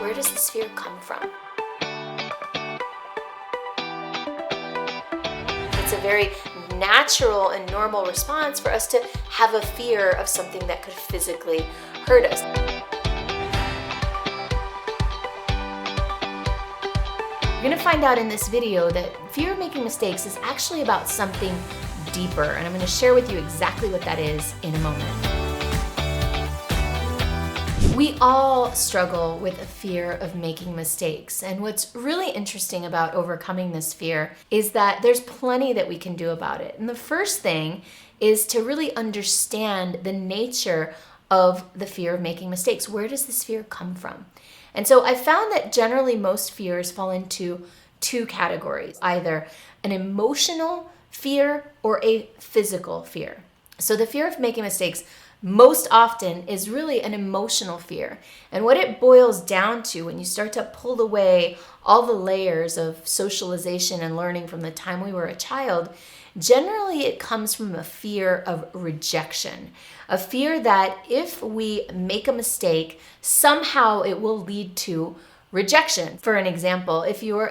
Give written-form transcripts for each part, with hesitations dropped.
Where does this fear come from? It's a very natural and normal response for us to have a fear of something that could physically hurt us. You're going to find out in this video that fear of making mistakes is actually about something deeper, and I'm going to share with you exactly what that is in a moment. We all struggle with a fear of making mistakes, and what's really interesting about overcoming this fear is that there's plenty that we can do about it. And the first thing is to really understand the nature of the fear of making mistakes. Where does this fear come from? And so I found that generally most fears fall into two categories, either an emotional fear or a physical fear. So the fear of making mistakes most often is really an emotional fear. And what it boils down to when you start to pull away all the layers of socialization and learning from the time we were a child, generally it comes from a fear of rejection. A fear that if we make a mistake, somehow it will lead to rejection. For an example, if you're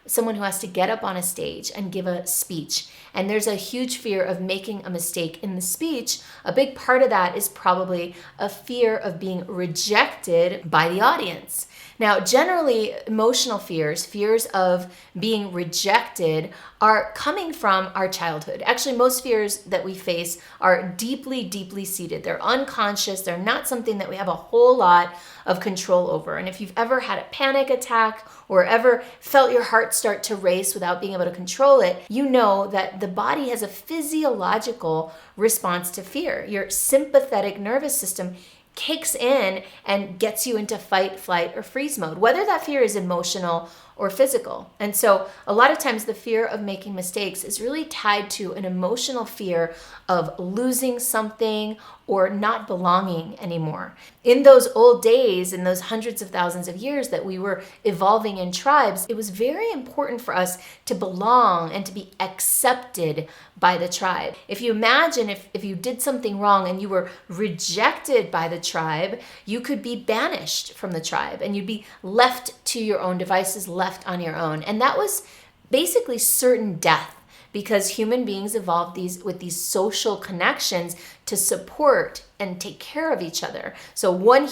someone who has to get up on a stage and give a speech, and there's a huge fear of making a mistake in the speech, a big part of that is probably a fear of being rejected by the audience. Now, generally, emotional fears of being rejected are coming from our childhood. Actually, most fears that we face are deeply, deeply seated. They're unconscious. They're not something that we have a whole lot of control over. And if you've ever had a panic attack or ever felt your heart start to race without being able to control it, you know that the body has a physiological response to fear. Your sympathetic nervous system kicks in and gets you into fight, flight, or freeze mode, whether that fear is emotional or physical. And so a lot of times the fear of making mistakes is really tied to an emotional fear of losing something or not belonging anymore. In those old days, in those hundreds of thousands of years that we were evolving in tribes, it was very important for us to belong and to be accepted by the tribe. If you imagine if you did something wrong and you were rejected by the tribe, you could be banished from the tribe and you'd be left to your own devices, left on your own. And that was basically certain death, because human beings evolved with these social connections to support and take care of each other. So one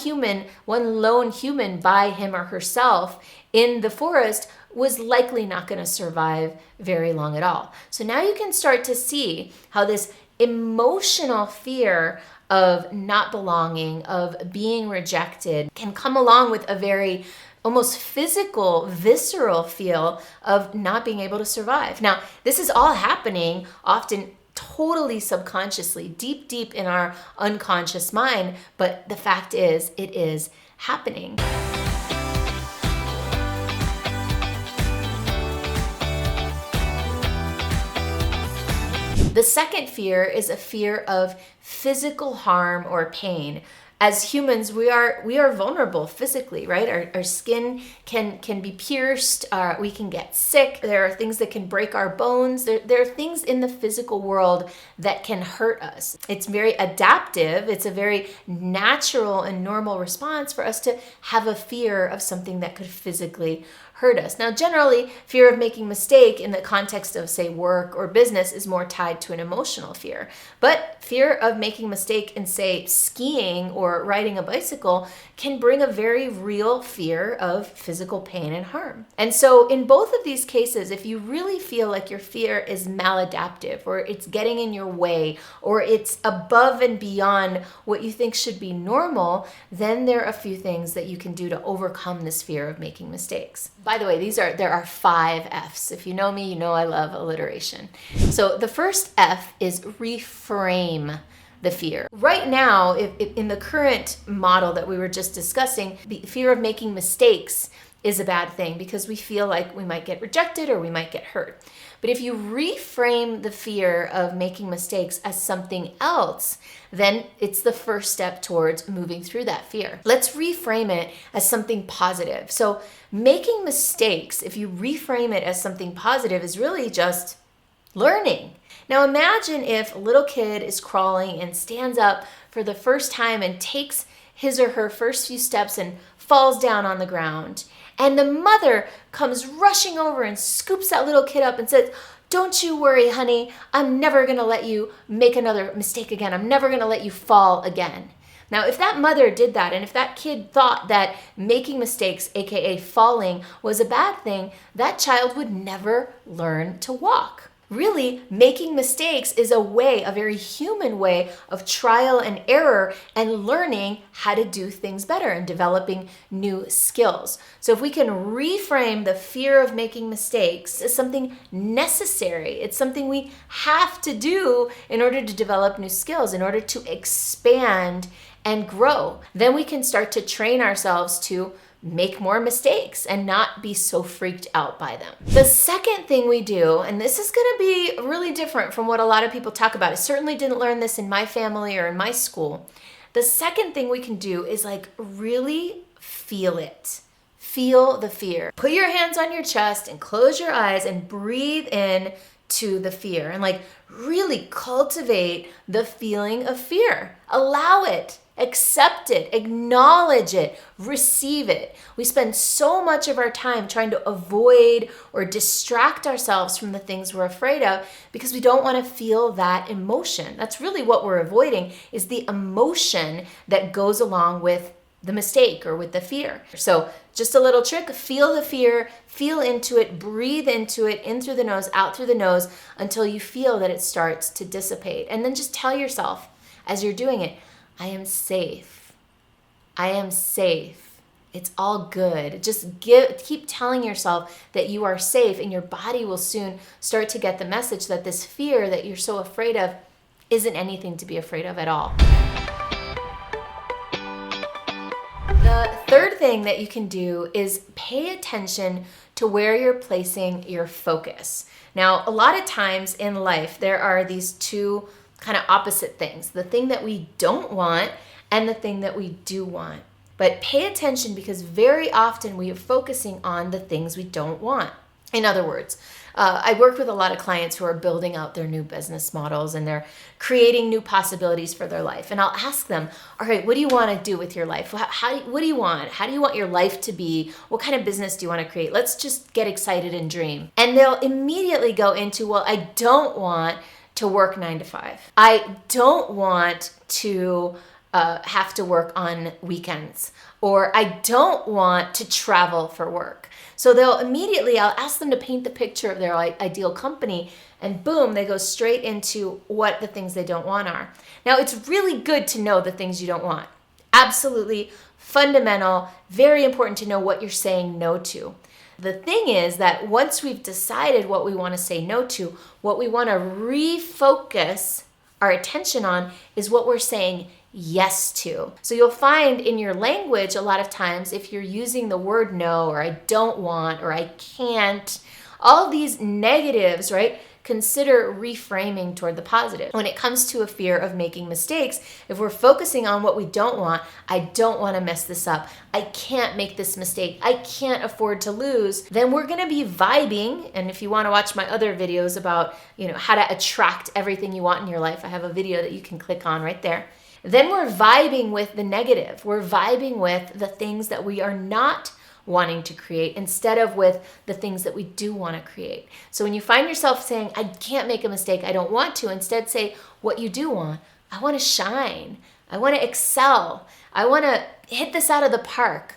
lone human by him or herself in the forest was likely not going to survive very long at all. So now you can start to see how this emotional fear of not belonging, of being rejected, can come along with a very almost physical, visceral feel of not being able to survive. Now, this is all happening often totally subconsciously, deep, deep in our unconscious mind, but the fact is, it is happening. The second fear is a fear of physical harm or pain. As humans, we are vulnerable physically, right? Our skin can be pierced, we can get sick, there are things that can break our bones, there are things in the physical world that can hurt us. It's very adaptive, it's a very natural and normal response for us to have a fear of something that could physically hurt us. Now, generally, fear of making mistake in the context of, say, work or business is more tied to an emotional fear. But fear of making mistake in, say, skiing or riding a bicycle can bring a very real fear of physical pain and harm. And so in both of these cases, if you really feel like your fear is maladaptive or it's getting in your way or it's above and beyond what you think should be normal, then there are a few things that you can do to overcome this fear of making mistakes. By the way, there are 5 F's. If you know me, you know I love alliteration. So the first F is reframe the fear. Right now, if in the current model that we were just discussing, the fear of making mistakes is a bad thing because we feel like we might get rejected or we might get hurt. But if you reframe the fear of making mistakes as something else, then it's the first step towards moving through that fear. Let's reframe it as something positive. So making mistakes, if you reframe it as something positive, is really just learning. Now imagine if a little kid is crawling and stands up for the first time and takes his or her first few steps and falls down on the ground. And the mother comes rushing over and scoops that little kid up and says, "Don't you worry, honey. I'm never going to let you make another mistake again. I'm never going to let you fall again." Now, if that mother did that, and if that kid thought that making mistakes, aka falling, was a bad thing, that child would never learn to walk. Really, making mistakes is a very human way of trial and error and learning how to do things better and developing new skills. So if we can reframe the fear of making mistakes as something necessary, it's something we have to do in order to develop new skills, in order to expand and grow, then we can start to train ourselves to make more mistakes and not be so freaked out by them. The second thing we do, and this is going to be really different from what a lot of people talk about. I certainly didn't learn this in my family or in my school. The second thing we can do is really feel it. Feel the fear. Put your hands on your chest and close your eyes and breathe in to the fear and really cultivate the feeling of fear. Allow it. Accept it, acknowledge it, receive it. We spend so much of our time trying to avoid or distract ourselves from the things we're afraid of because we don't want to feel that emotion. That's really what we're avoiding, is the emotion that goes along with the mistake or with the fear. So just a little trick, feel the fear, feel into it, breathe into it, in through the nose, out through the nose, until you feel that it starts to dissipate. And then just tell yourself as you're doing it, "I am safe. I am safe. It's all good." Just keep telling yourself that you are safe, and your body will soon start to get the message that this fear that you're so afraid of isn't anything to be afraid of at all. The third thing that you can do is pay attention to where you're placing your focus. Now, a lot of times in life, there are these two kind of opposite things, the thing that we don't want and the thing that we do want. But pay attention, because very often we are focusing on the things we don't want. In other words, I work with a lot of clients who are building out their new business models and they're creating new possibilities for their life. And I'll ask them, "All right, what do you want to do with your life? What do you want? How do you want your life to be? What kind of business do you want to create? Let's just get excited and dream." And they'll immediately go into, "Well, I don't want to work 9 to 5. I don't want to have to work on weekends, or I don't want to travel for work." So I'll ask them to paint the picture of their ideal company, and boom, they go straight into what the things they don't want are. Now, it's really good to know the things you don't want. Absolutely fundamental, very important to know what you're saying no to. The thing is that once we've decided what we want to say no to, what we want to refocus our attention on is what we're saying yes to. So you'll find in your language a lot of times, if you're using the word no, or I don't want, or I can't, all these negatives, right? Consider reframing toward the positive. When it comes to a fear of making mistakes, if we're focusing on what we don't want, I don't want to mess this up, I can't make this mistake, I can't afford to lose, then we're going to be vibing. And if you want to watch my other videos about, how to attract everything you want in your life, I have a video that you can click on right there. Then we're vibing with the negative. We're vibing with the things that we are not wanting to create instead of with the things that we do want to create. So when you find yourself saying, "I can't make a mistake, I don't want to," instead say what you do want. "I want to shine. I want to excel. I want to hit this out of the park."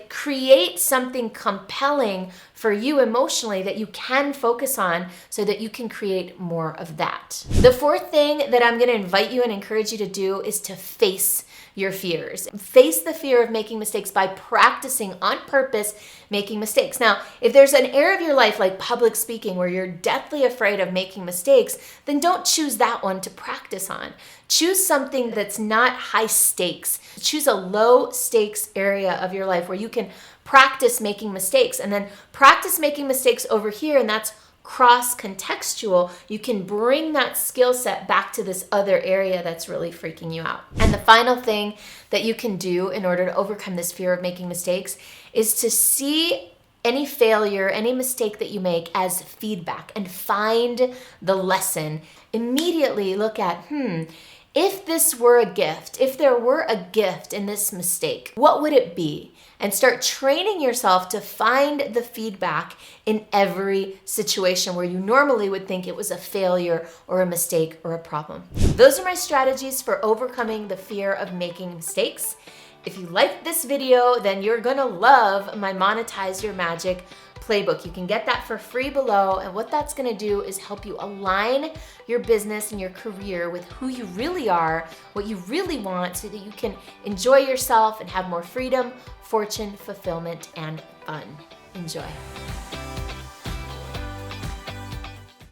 Create something compelling for you emotionally that you can focus on so that you can create more of that. The fourth thing that I'm going to invite you and encourage you to do is to face your fears. Face the fear of making mistakes by practicing on purpose making mistakes. Now, if there's an area of your life like public speaking where you're deathly afraid of making mistakes, then don't choose that one to practice on. Choose something that's not high stakes. Choose a low stakes area of your life where you can practice making mistakes, and then practice making mistakes over here, and that's cross-contextual. You can bring that skill set back to this other area that's really freaking you out. And the final thing that you can do in order to overcome this fear of making mistakes is to see any failure, any mistake that you make as feedback and find the lesson. Immediately look at, if this were a gift, if there were a gift in this mistake, what would it be? And start training yourself to find the feedback in every situation where you normally would think it was a failure or a mistake or a problem. Those are my strategies for overcoming the fear of making mistakes. If you liked this video, then you're gonna love my Monetize Your Magic playbook. You can get that for free below, and what that's gonna do is help you align your business and your career with who you really are, what you really want, so that you can enjoy yourself and have more freedom, fortune, fulfillment, and fun. Enjoy.